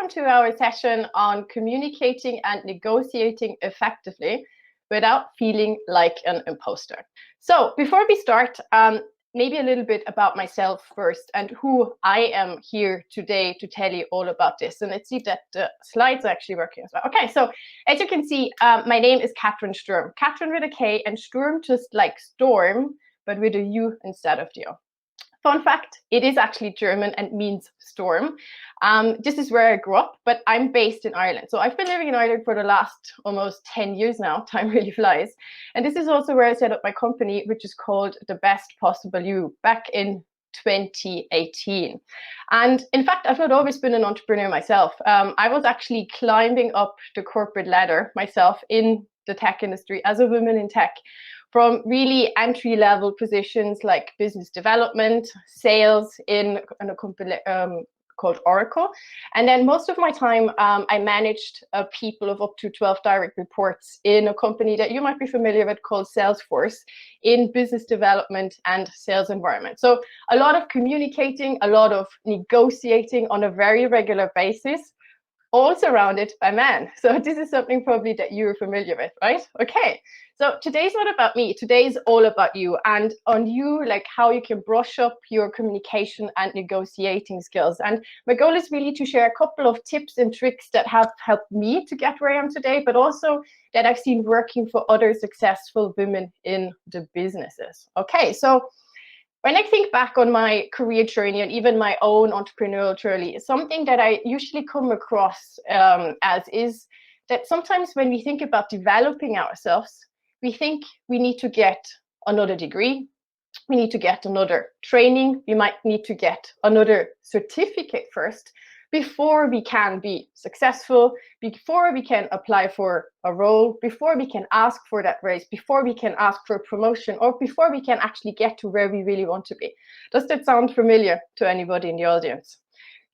welcome to our session on communicating and negotiating effectively without feeling like an imposter. So before we start, maybe a little bit about myself first and who I am here today to tell you all about this. And let's see that the slides are actually working as well. Okay, so as you can see, my name is Katrin Sturm. Katrin with a K and Sturm just like storm, but with a U instead of the O. Fun fact, it is actually German and means storm. This is where I grew up, but I'm based in Ireland. So I've been living in Ireland for the last almost 10 years now. Time really flies. And this is also where I set up my company, which is called The Best Possible You, back in 2018. And in fact, I've not always been an entrepreneur myself. I was actually climbing up the corporate ladder myself in the tech industry as a woman in tech, from really entry-level positions like business development, sales in a company called Oracle. And then most of my time, I managed people of up to 12 direct reports in a company that you might be familiar with called Salesforce in business development and sales environment. So a lot of communicating, a lot of negotiating on a very regular basis, all surrounded by men. So this is something probably that you're familiar with, right? Okay, so today's not about me. Today's all about you and on you, like how you can brush up your communication and negotiating skills. And my goal is really to share a couple of tips and tricks that have helped me to get where I am today, but also that I've seen working for other successful women in the businesses. Okay, so when I think back on my career journey and even my own entrepreneurial journey, something that I usually come across as is that sometimes when we think about developing ourselves, we think we need to get another degree, we need to get another training, we might need to get another certificate first before we can be successful, before we can apply for a role, before we can ask for that raise, before we can ask for a promotion, or before we can actually get to where we really want to be. Does that sound familiar to anybody in the audience?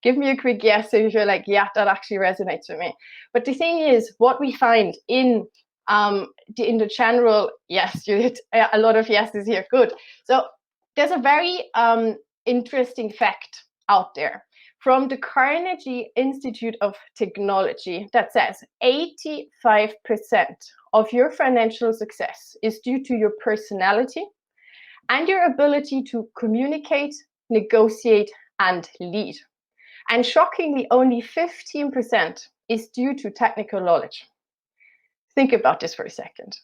Give me a quick yes if you're like, yeah, that actually resonates with me. But the thing is, what we find in the general, yes, you did a lot of yeses here, good. So there's a very interesting fact out there from the Carnegie Institute of Technology that says 85% of your financial success is due to your personality and your ability to communicate, negotiate, and lead. And shockingly, only 15% is due to technical knowledge. Think about this for a second.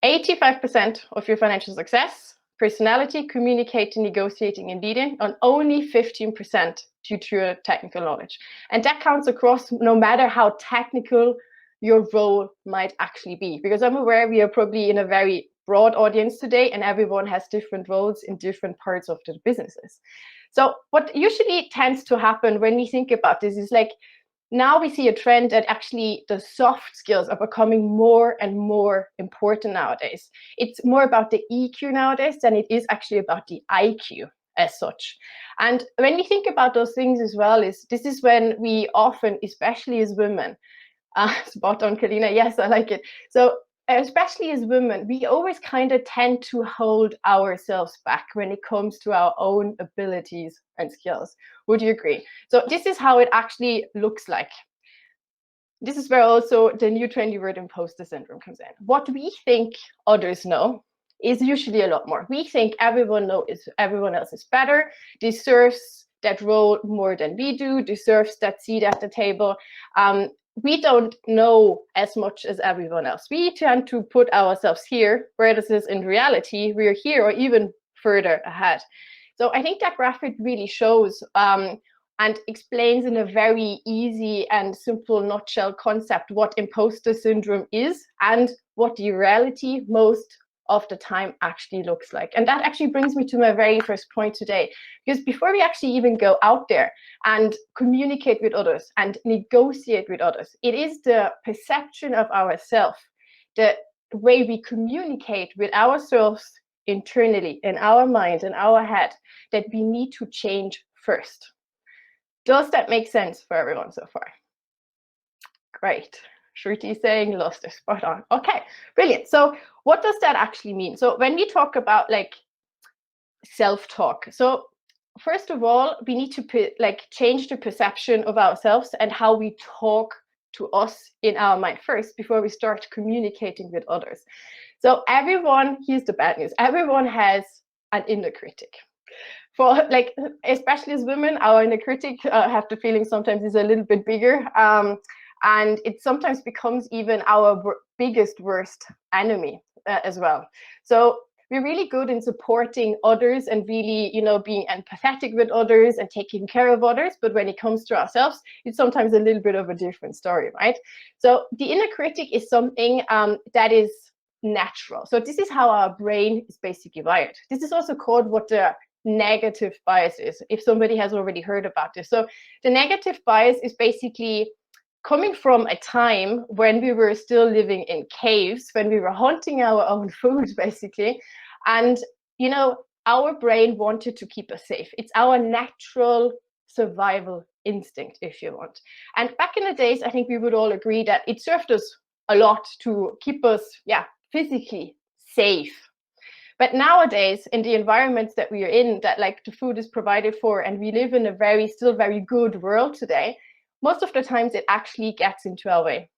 85% of your financial success, personality, communicating, negotiating, and leading, and only 15% due to your technical knowledge. And that counts across no matter how technical your role might actually be. Because I'm aware we are probably in a very broad audience today and everyone has different roles in different parts of the businesses. So what usually tends to happen when we think about this is like, now we see a trend that actually the soft skills are becoming more and more important nowadays. It's more about the EQ nowadays than it is actually about the IQ as such. And when we think about those things as well, this is when we often, especially as women, spot on, Kalina, yes, I like it. So especially as women, we always kind of tend to hold ourselves back when it comes to our own abilities and skills. Would you agree? So this is how it actually looks like. This is where also the new trendy word imposter syndrome comes in. What we think others know is usually a lot more. We think everyone else is better, deserves that role more than we do, deserves that seat at the table. We don't know as much as everyone else. We tend to put ourselves here, whereas in reality, we're here or even further ahead. So I think that graphic really shows and explains in a very easy and simple nutshell concept what imposter syndrome is and what the reality most of the time actually looks like. And that actually brings me to my very first point today, because before we actually even go out there and communicate with others and negotiate with others, it is the perception of ourselves, the way we communicate with ourselves internally, in our mind, in our head, that we need to change first. Does that make sense for everyone so far? Great. Shruti saying lost it, spot on. Okay, brilliant. So what does that actually mean? So when we talk about like self-talk, so first of all, we need to change the perception of ourselves and how we talk to us in our mind first before we start communicating with others. So everyone, here's the bad news, everyone has an inner critic. For especially as women, our inner critic, have the feeling sometimes is a little bit bigger, and it sometimes becomes even our biggest worst enemy as well. So we're really good in supporting others and really, being empathetic with others and taking care of others. But when it comes to ourselves, it's sometimes a little bit of a different story, right? So the inner critic is something that is natural. So this is how our brain is basically wired. This is also called what the negative bias is, if somebody has already heard about this. So the negative bias is basically coming from a time when we were still living in caves, when we were hunting our own food, basically. And, our brain wanted to keep us safe. It's our natural survival instinct, if you want. And back in the days, I think we would all agree that it served us a lot to keep us, physically safe. But nowadays, in the environments that we are in, that the food is provided for, and we live in a still very good world today, most of the times it actually gets into our way.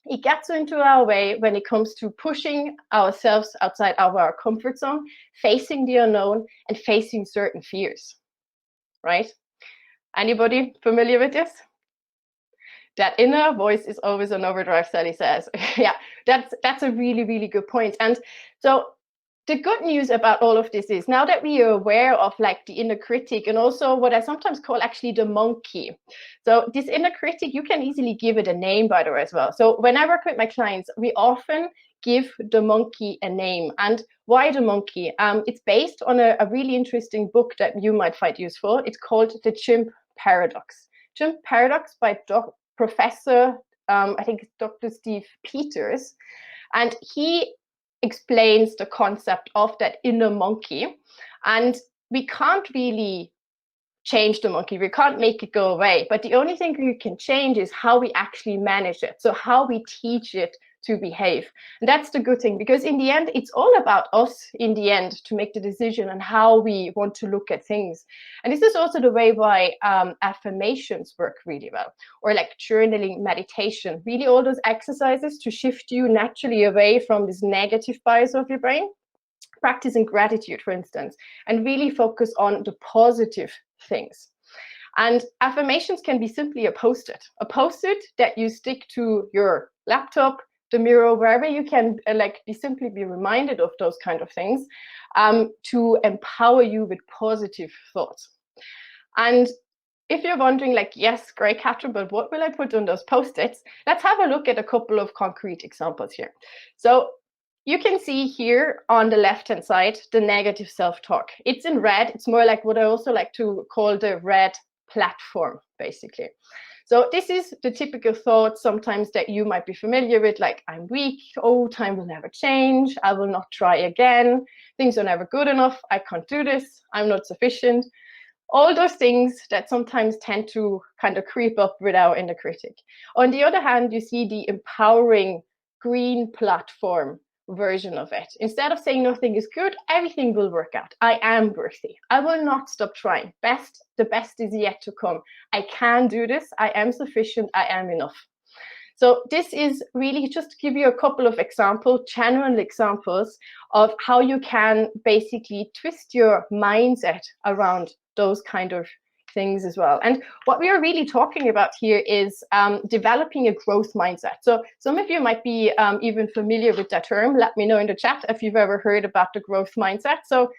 It gets into our way when it comes to pushing ourselves outside of our comfort zone, facing the unknown, and facing certain fears, right? Anybody familiar with this? That inner voice is always on overdrive, Sally says. Yeah, that's a really, really good point. And so the good news about all of this is, now that we are aware of the inner critic, and also what I sometimes call actually the monkey. So this inner critic, you can easily give it a name, by the way, as well. So when I work with my clients, we often give the monkey a name. And why the monkey? It's based on a really interesting book that you might find useful. It's called The Chimp Paradox. Chimp Paradox by Professor, I think Dr. Steve Peters. And he explains the concept of that inner monkey. And we can't really change the monkey. We can't make it go away. But the only thing we can change is how we actually manage it. So how we teach it to behave. And that's the good thing, because in the end, it's all about us in the end to make the decision on how we want to look at things. And this is also the way why affirmations work really well, or journaling, meditation, really all those exercises to shift you naturally away from this negative bias of your brain. Practicing gratitude, for instance, and really focus on the positive things. And affirmations can be simply a post-it that you stick to your laptop, the mirror, wherever you can simply be reminded of those kind of things, to empower you with positive thoughts. And if you're wondering, yes, great, Katrin, but what will I put on those post-its? Let's have a look at a couple of concrete examples here. So you can see here on the left-hand side, the negative self-talk. It's in red. It's more like what I also like to call the red platform, basically. So this is the typical thoughts sometimes that you might be familiar with, I'm weak, oh, time will never change, I will not try again, things are never good enough, I can't do this, I'm not sufficient. All those things that sometimes tend to kind of creep up with our inner critic. On the other hand, you see the empowering green platform version of it. Instead of saying nothing is good, everything will work out. I am worthy. I will not stop trying. The best is yet to come. I can do this. I am sufficient. I am enough. So this is really just to give you a couple of general examples of how you can basically twist your mindset around those kind of things as well. And what we are really talking about here is developing a growth mindset. So some of you might be even familiar with that term. Let me know in the chat if you've ever heard about the growth mindset. So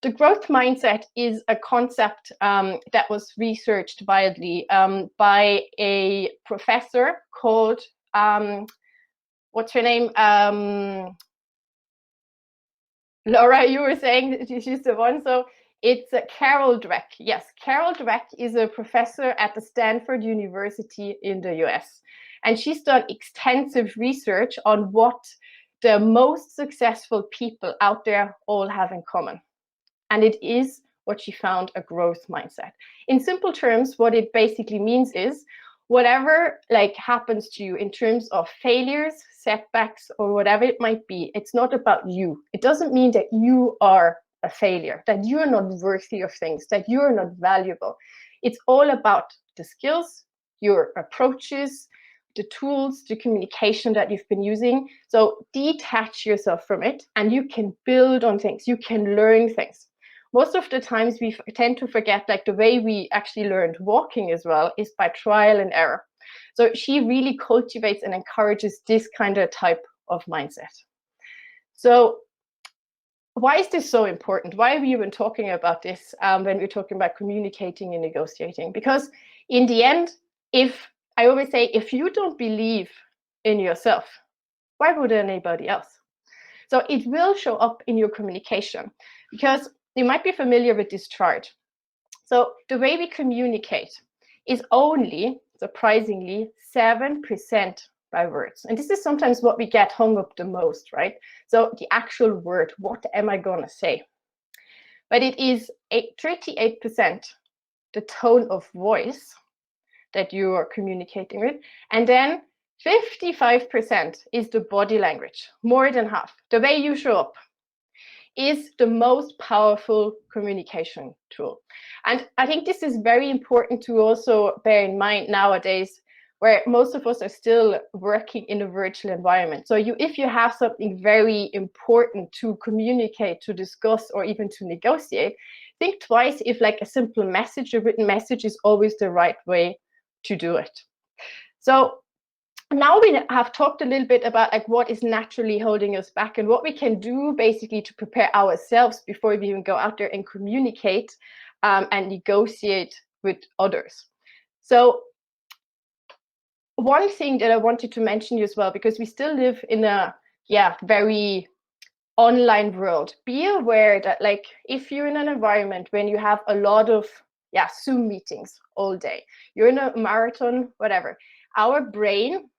the growth mindset is a concept that was researched widely by a professor called, what's her name? Laura, you were saying she's the one. So it's Carol Dweck. Yes, Carol Dweck is a professor at the Stanford University in the US. And she's done extensive research on what the most successful people out there all have in common. And it is what she found, a growth mindset. In simple terms, what it basically means is whatever happens to you in terms of failures, setbacks, or whatever it might be, it's not about you. It doesn't mean that you are a failure, that you're not worthy of things, that you're not valuable. It's all about the skills, your approaches, the tools, the communication that you've been using. So detach yourself from it and you can build on things, you can learn things. Most of the times we tend to forget, like the way we actually learned walking as well is by trial and error. So she really cultivates and encourages this kind of type of mindset. So why is this so important? Why are we even talking about this when we're talking about communicating and negotiating? Because in the end, I always say, if you don't believe in yourself, why would anybody else? So it will show up in your communication, because you might be familiar with this chart. So the way we communicate is only, surprisingly, 7% by words. And this is sometimes what we get hung up the most, right? So the actual word, what am I going to say? But it is 38% the tone of voice that you are communicating with. And then 55% is the body language, more than half. The way you show up is the most powerful communication tool. And I think this is very important to also bear in mind nowadays, where most of us are still working in a virtual environment. So if you have something very important to communicate, to discuss, or even to negotiate, think twice if like a simple message, a written message, is always the right way to do it. So now we have talked a little bit about like what is naturally holding us back and what we can do basically to prepare ourselves before we even go out there and communicate and negotiate with others. So one thing that I wanted to mention as well, because we still live in a very online world, be aware that like if you're in an environment when you have a lot of Zoom meetings all day, you're in a marathon, whatever, our brain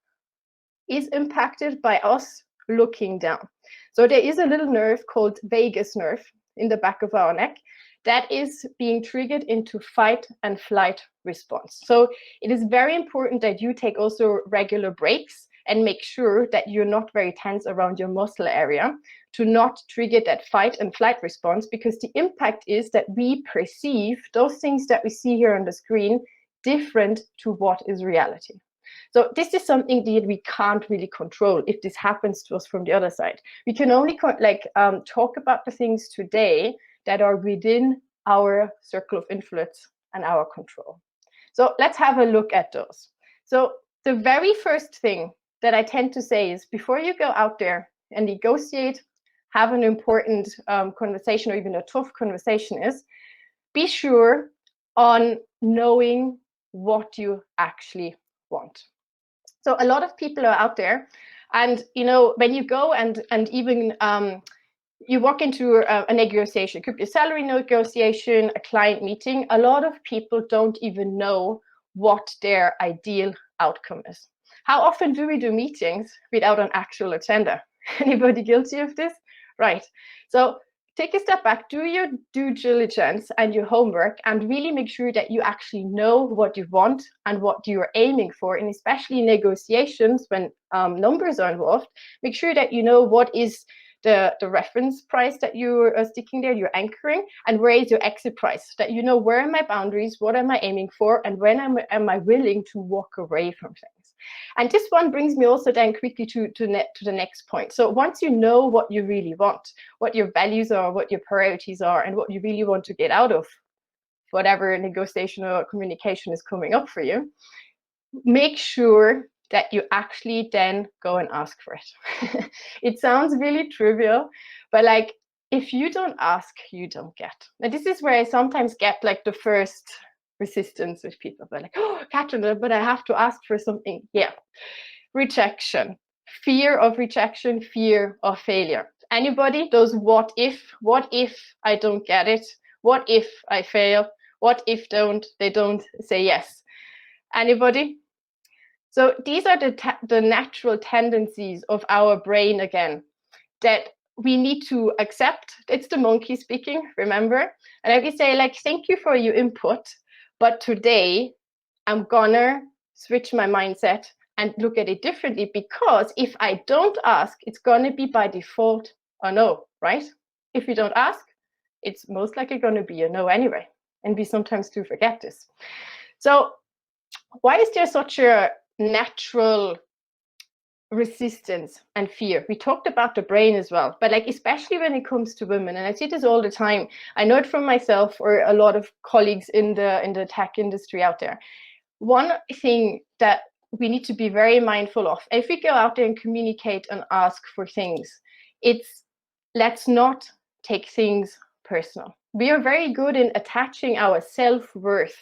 is impacted by us looking down. So there is a little nerve called vagus nerve in the back of our neck that is being triggered into fight and flight response. So it is very important that you take also regular breaks and make sure that you're not very tense around your muscle area to not trigger that fight and flight response, because the impact is that we perceive those things that we see here on the screen different to what is reality. So this is something that we can't really control if this happens to us from the other side. We can only talk about the things today that are within our circle of influence and our control. So let's have a look at those. So the very first thing that I tend to say is, before you go out there and negotiate, have an important conversation or even a tough conversation, is be sure on knowing what you actually want. So a lot of people are out there, and when you go and even you walk into a negotiation, it could be a salary negotiation, a client meeting, a lot of people don't even know what their ideal outcome is. How often do we do meetings without an actual agenda? Anybody guilty of this? Right. So take a step back, do your due diligence and your homework, and really make sure that you actually know what you want and what you're aiming for. And especially negotiations, when numbers are involved, make sure that you know what is the reference price that you are sticking there, you're anchoring, and where is your exit price, that you know where are my boundaries, what am I aiming for, and when am I willing to walk away from things. And this one brings me also then quickly to the next point. So once you know what you really want, what your values are, what your priorities are, and what you really want to get out of whatever negotiation or communication is coming up for you, make sure that you actually then go and ask for it. It sounds really trivial, but like if you don't ask, you don't get. And this is where I sometimes get like the first resistance with people. They're like, oh, Katrin, but I have to ask for something. Yeah. Rejection, fear of rejection, fear of failure. Anybody? Those what if I don't get it? What if I fail? What if they don't say yes? Anybody? So these are the natural tendencies of our brain, again, that we need to accept. It's the monkey speaking, remember? And I can say, like, thank you for your input, but today I'm gonna switch my mindset and look at it differently, because if I don't ask, it's gonna be by default a no, right? If you don't ask, it's most likely going to be a no anyway. And we sometimes do forget this. So why is there such a natural resistance and fear? We talked about the brain as well, but like especially when it comes to women, and I see this all the time. I know it from myself or a lot of colleagues in the tech industry out there. One thing that we need to be very mindful of, if we go out there and communicate and ask for things, it's let's not take things personal. We are very good in attaching our self-worth,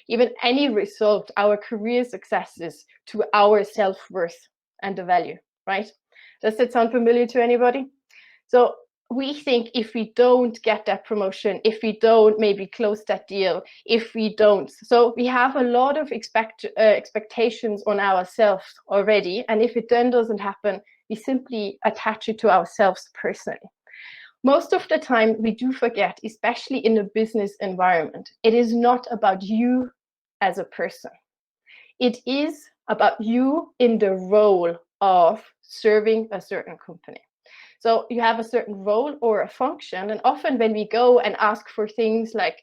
even any result, our career successes, to our self-worth and the value, right? Does that sound familiar to anybody? So we think if we don't get that promotion, if we don't maybe close that deal, if we don't, so we have a lot of expectations on ourselves already. And if it then doesn't happen, we simply attach it to ourselves personally. Most of the time we do forget, especially in a business environment, it is not about you as a person. It is about you in the role of serving a certain company. So you have a certain role or a function, and often when we go and ask for things like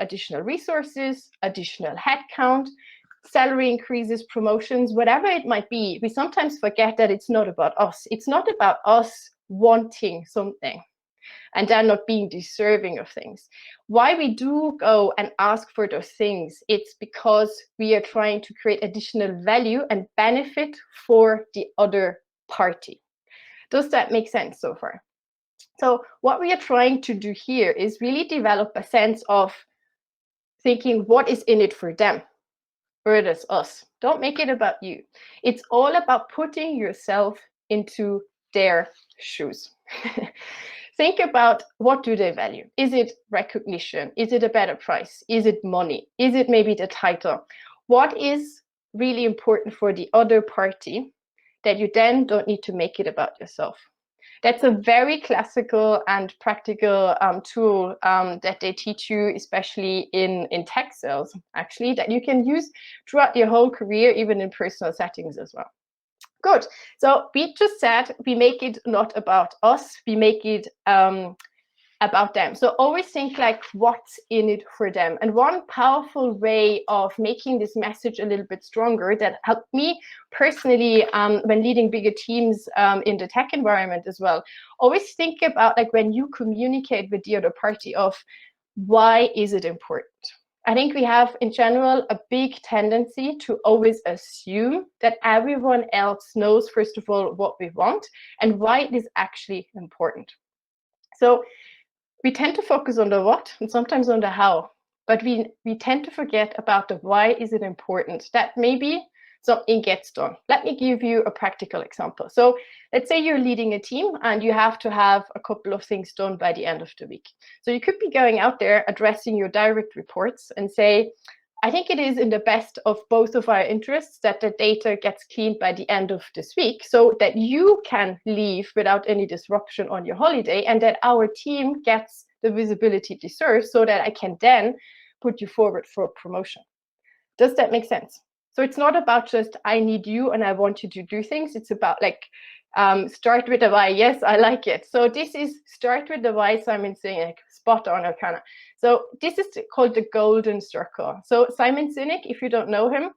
additional resources, additional headcount, salary increases, promotions, whatever it might be, we sometimes forget that it's not about us. It's not about us wanting something and then not being deserving of things. Why we do go and ask for those things, it's because we are trying to create additional value and benefit for the other party. Does that make sense so far? So what we are trying to do here is really develop a sense of thinking what is in it for them versus us. Don't make it about you. It's all about putting yourself into their shoes. Think about, what do they value? Is it recognition? Is it a better price? Is it money? Is it maybe the title? What is really important for the other party that you then don't need to make it about yourself? That's a very classical and practical tool that they teach you, especially in tech sales, actually, that you can use throughout your whole career, even in personal settings as well. Good. So we just said we make it not about us, we make it about them. So always think like what's in it for them. And one powerful way of making this message a little bit stronger that helped me personally when leading bigger teams in the tech environment as well, always think about like when you communicate with the other party of why is it important? I think we have in general a big tendency to always assume that everyone else knows, first of all, what we want and why it is actually important. So we tend to focus on the what and sometimes on the how, but we tend to forget about the why is it important, that maybe something gets done. Let me give you a practical example. So let's say you're leading a team and you have to have a couple of things done by the end of the week. So you could be going out there addressing your direct reports and say, I think it is in the best of both of our interests that the data gets cleaned by the end of this week so that you can leave without any disruption on your holiday and that our team gets the visibility it deserves so that I can then put you forward for a promotion. Does that make sense? So it's not about just, I need you and I want you to do things. It's about like, start with the why. Yes, I like it. So this is start with the why, Simon Sinek, spot on, Arcana. So this is called the golden circle. So Simon Sinek, if you don't know him,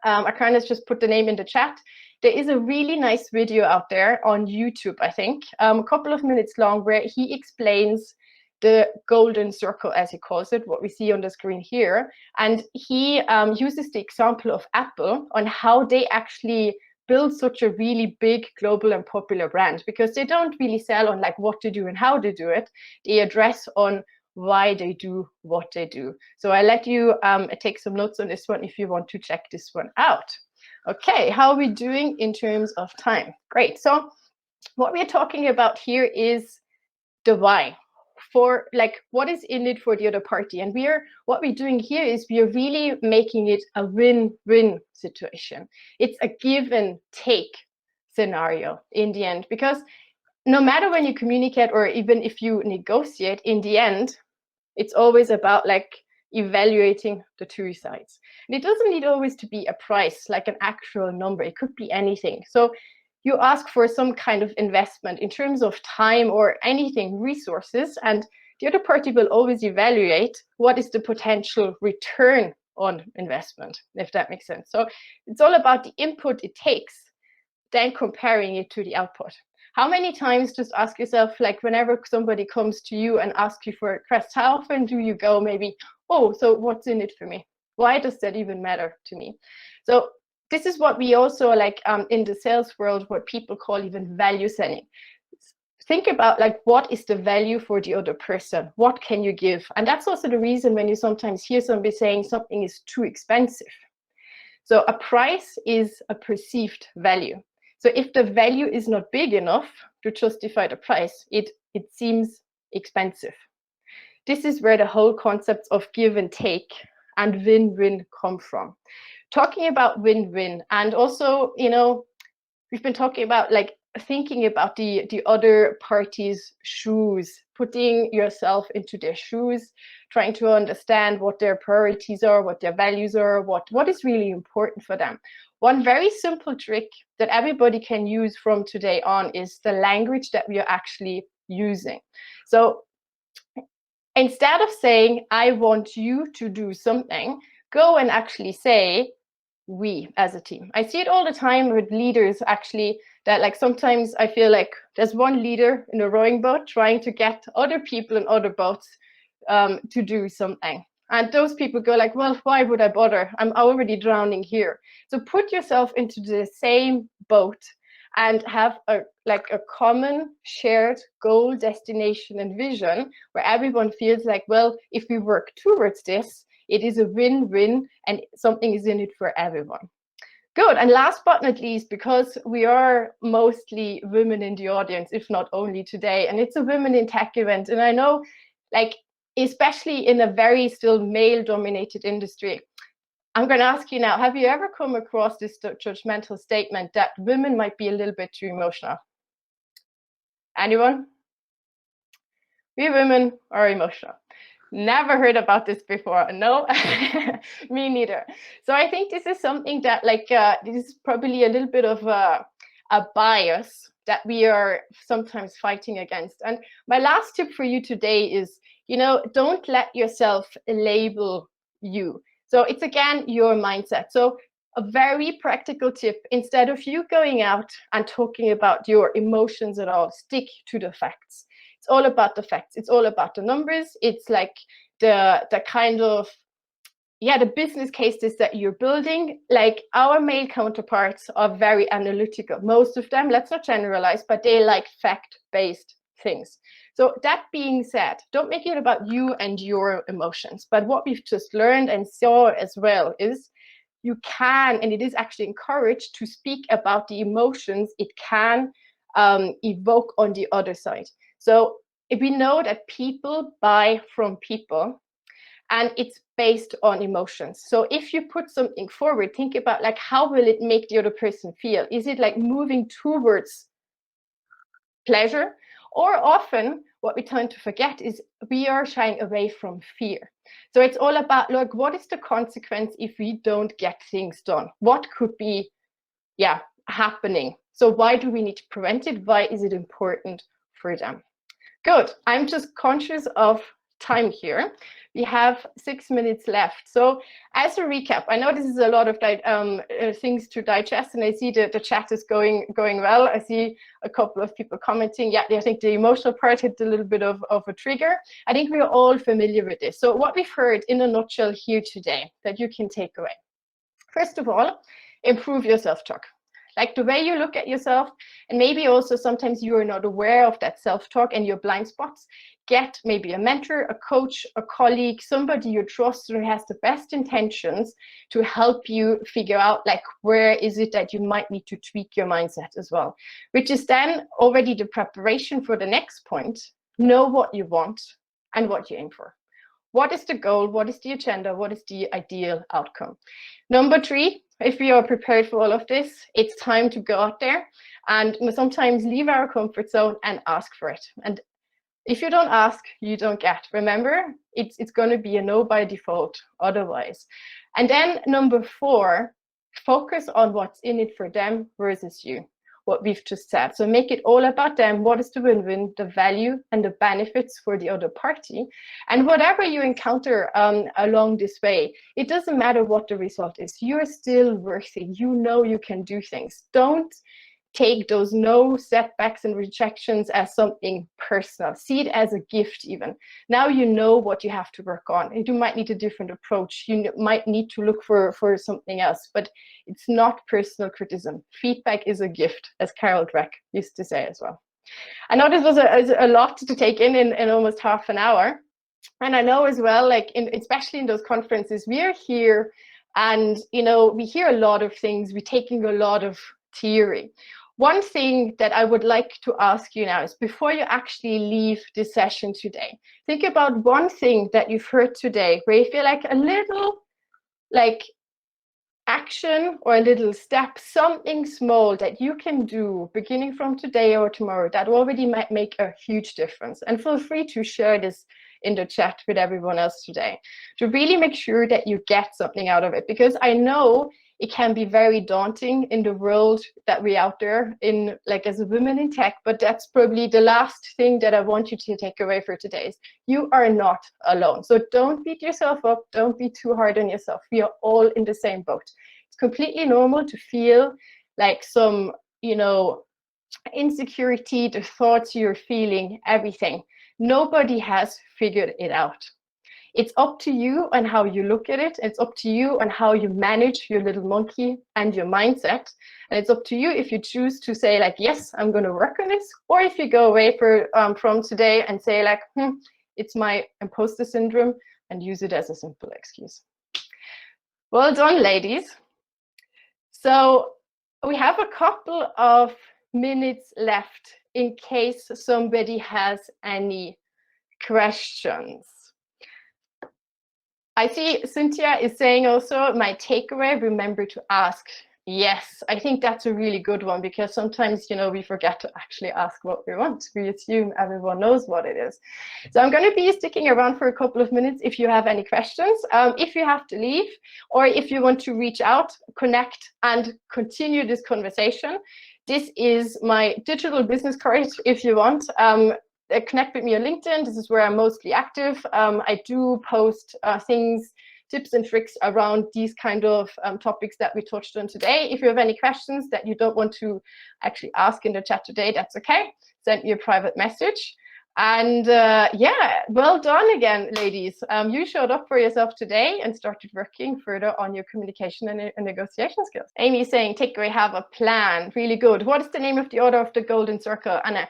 Arcana's just put the name in the chat. There is a really nice video out there on YouTube, I think, a couple of minutes long, where he explains the golden circle, as he calls it, what we see on the screen here. And he uses the example of Apple on how they actually build such a really big global and popular brand, because they don't really sell on like what to do and how to do it. They address on why they do what they do. So I let you take some notes on this one if you want to check this one out. Okay, how are we doing in terms of time? Great. So what we're talking about here is the why, for like what is in it for the other party. And what we're doing here is we are really making it a win-win situation. It's a give and take scenario in the end, because no matter when you communicate or even if you negotiate, in the end, it's always about like evaluating the two sides. And it doesn't need always to be a price, like an actual number. It could be anything. So you ask for some kind of investment in terms of time or anything, resources, and the other party will always evaluate what is the potential return on investment, if that makes sense. So it's all about the input it takes, then comparing it to the output. How many times, just ask yourself, like whenever somebody comes to you and asks you for a request, how often do you go maybe, oh, so what's in it for me? Why does that even matter to me? So this is what we also like in the sales world, what people call even value selling. Think about like, what is the value for the other person? What can you give? And that's also the reason when you sometimes hear somebody saying something is too expensive. So a price is a perceived value. So if the value is not big enough to justify the price, it seems expensive. This is where the whole concept of give and take and win-win come from. Talking about win-win, and also, you know, we've been talking about like thinking about the other party's shoes, putting yourself into their shoes, trying to understand what their priorities are, what their values are, what is really important for them. One very simple trick that everybody can use from today on is the language that we are actually using. So instead of saying, I want you to do something, go and actually say, we as a team. I see it all the time with leaders actually, that like sometimes I feel like there's one leader in a rowing boat trying to get other people in other boats to do something. And those people go like, well, why would I bother? I'm already drowning here. So put yourself into the same boat and have a common shared goal, destination, and vision where everyone feels like, well, if we work towards this, it is a win-win and something is in it for everyone. Good. And last but not least, because we are mostly women in the audience, if not only today, and it's a women in tech event. And I know, like, especially in a very still male-dominated industry, I'm going to ask you now, have you ever come across this judgmental statement that women might be a little bit too emotional? Anyone? We women are emotional. Never heard about this before. No, me neither. So I think this is something that like, this is probably a little bit of a bias that we are sometimes fighting against. And my last tip for you today is, you know, don't let yourself label you. So it's again, your mindset. So a very practical tip, instead of you going out and talking about your emotions at all, stick to the facts. It's all about the facts. It's all about the numbers. It's like the kind of, yeah, the business cases that you're building. Like our male counterparts are very analytical. Most of them, let's not generalize, but they like fact-based things. So that being said, don't make it about you and your emotions. But what we've just learned and saw as well is you can, and it is actually encouraged to speak about the emotions it can evoke on the other side. So we know that people buy from people, and it's based on emotions. So if you put something forward, think about like, how will it make the other person feel? Is it like moving towards pleasure? Or often what we tend to forget is we are shying away from fear. So it's all about, look, what is the consequence if we don't get things done? What could be, yeah, happening? So why do we need to prevent it? Why is it important for them? Good. I'm just conscious of time here. We have 6 minutes left. So as a recap, I know this is a lot of things to digest, and I see the chat is going well. I see a couple of people commenting. Yeah, I think the emotional part hit a little bit of a trigger. I think we're all familiar with this. So what we've heard in a nutshell here today that you can take away. First of all, improve your self-talk. Like the way you look at yourself, and maybe also sometimes you are not aware of that self-talk and your blind spots. Get maybe a mentor, a coach, a colleague, somebody you trust who has the best intentions to help you figure out like, where is it that you might need to tweak your mindset as well, which is then already the preparation for the next point. Know what you want and what you aim for. What is the goal? What is the agenda? What is the ideal outcome? Number 3, if we are prepared for all of this, it's time to go out there and sometimes leave our comfort zone and ask for it. And if you don't ask, you don't get. Remember, it's going to be a no by default otherwise. And then number 4, focus on what's in it for them versus you. what we've just said. So make it all about them. What is the win-win, the value and the benefits for the other party? And whatever you encounter along this way, it doesn't matter what the result is. You're still worthy. You know you can do things. Don't take those no setbacks and rejections as something personal. See it as a gift even. Now you know what you have to work on. And you might need a different approach. You might need to look for something else, but it's not personal criticism. Feedback is a gift, as Carol Dweck used to say as well. I know this was a lot to take in almost half an hour. And I know as well, like especially in those conferences, we are here and, we hear a lot of things. We're taking a lot of theory. One thing that I would like to ask you now is, before you actually leave this session today, think about one thing that you've heard today where you feel like a little action or a little step, something small that you can do beginning from today or tomorrow that already might make a huge difference. And feel free to share this in the chat with everyone else today to really make sure that you get something out of it, because I know it can be very daunting in the world that we're out there in, like as a woman in tech, but that's probably the last thing that I want you to take away for today is you are not alone. So don't beat yourself up, don't be too hard on yourself. We are all in the same boat. It's completely normal to feel like some, insecurity, the thoughts you're feeling, everything. Nobody has figured it out. It's up to you and how you look at it. It's up to you and how you manage your little monkey and your mindset. And it's up to you if you choose to say like, yes, I'm going to work on this, or if you go away from today and say like, it's my imposter syndrome, and use it as a simple excuse. Well done, ladies. So we have a couple of minutes left in case somebody has any questions. I see Cynthia is saying also, my takeaway, remember to ask. Yes, I think that's a really good one, because sometimes, we forget to actually ask what we want. We assume everyone knows what it is. So I'm going to be sticking around for a couple of minutes if you have any questions. If you have to leave, or if you want to reach out, connect, and continue this conversation, this is my digital business card if you want. Connect with me on LinkedIn. This is where I'm mostly active. I do post things, tips and tricks around these kind of topics that we touched on today. If you have any questions that you don't want to actually ask in the chat today, that's okay. Send me a private message. And yeah, well done again, ladies. You showed up for yourself today and started working further on your communication and negotiation skills. Amy saying, takeaway, have a plan. Really good. What is the name of the author of the Golden Circle, Anna?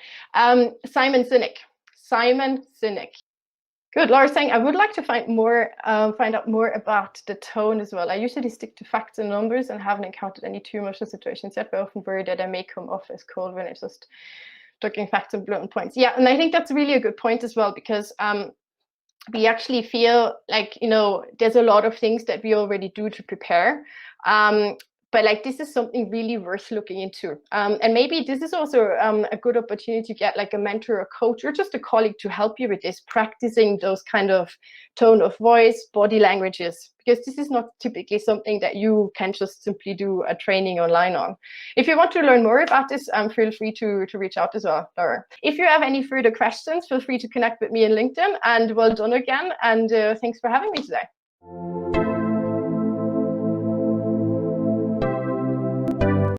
Simon Sinek. Simon Sinek. Good. Laura saying, I would like to find out more about the tone as well. I usually stick to facts and numbers and haven't encountered any too emotional situations yet, but I often worry that I may come off as cold when it's just talking facts and blunt points. Yeah, and I think that's really a good point as well, because we actually feel like, there's a lot of things that we already do to prepare. But like, this is something really worth looking into. And maybe this is also a good opportunity to get like a mentor, a coach, or just a colleague to help you with this, practicing those kind of tone of voice, body languages, because this is not typically something that you can just simply do a training online on. If you want to learn more about this, feel free to reach out as well, Laura. If you have any further questions, feel free to connect with me on LinkedIn, and well done again. And thanks for having me today.